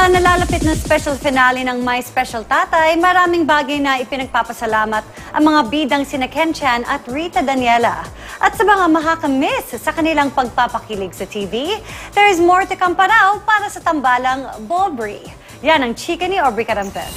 Sa nalalapit na special finale ng My Special Tatay, maraming bagay na ipinagpapasalamat ang mga bidang sina Ken Chan at Rita Daniela. At sa mga makakamiss sa kanilang pagpapakilig sa TV, there is more to come pa raw para sa tambalang Bobri. Yan ang chika ni Aubrey Carampel.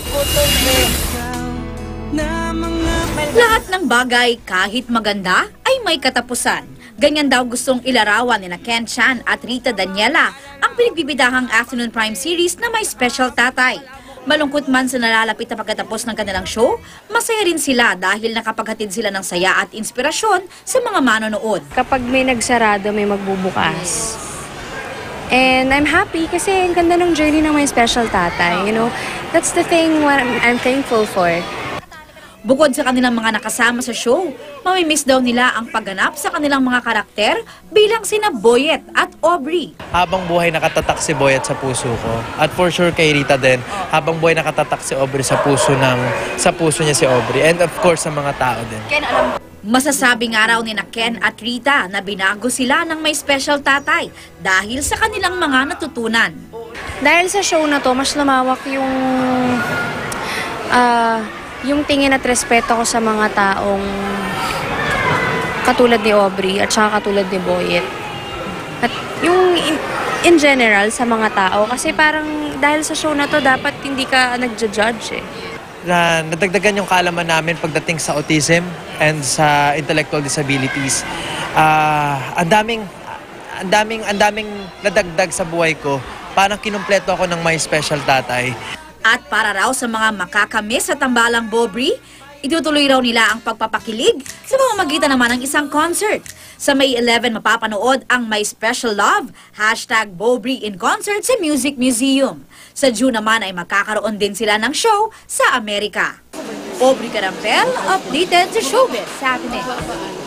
Lahat ng bagay, kahit maganda, ay may katapusan. Ganyan daw gustong ilarawan ni Ken Chan at Rita Daniela ang pinagbibidahang afternoon prime series na My Special Tatay. Malungkot man sa nalalapit na pagkatapos ng kanilang show, masaya rin sila dahil nakapaghatid sila ng saya at inspirasyon sa mga manonood. Kapag may nagsarado, may magbubukas. And I'm happy kasi ang ganda ng journey ng My Special Tatay. You know, that's the thing what I'm thankful for. Bukod sa kanilang mga nakasama sa show, mamimiss daw nila ang pagganap sa kanilang mga karakter bilang sina Boyet at Aubrey. Habang buhay nakatatak si Boyet sa puso ko. At for sure kay Rita din, habang buhay nakatatak si Aubrey sa puso niya si Aubrey. And of course sa mga tao din. Masasabi nga raw ni Ken at Rita na binago sila ng May Special Tatay dahil sa kanilang mga natutunan. Dahil sa show na to, mas lumawak yung tingin at respeto ko sa mga taong katulad ni Aubrey at saka katulad ni Boyet. At yung in general sa mga tao, kasi parang dahil sa show na to, dapat hindi ka nagja-judge eh. Nadagdagan yung kaalaman namin pagdating sa autism and sa intellectual disabilities. Ang daming nadagdag sa buhay ko. Parang kinumpleto ako ng My Special Tatay. At para raw sa mga makakamiss sa tambalang Bobri, itutuloy raw nila ang pagpapakilig sa pamamagitan naman ng isang concert. Sa May 11 mapapanood ang My Special Love, #Bobri in Concert sa Music Museum. Sa June naman ay magkakaroon din sila ng show sa Amerika. Aubrey Carampel, updated sa Showbiz sa atin.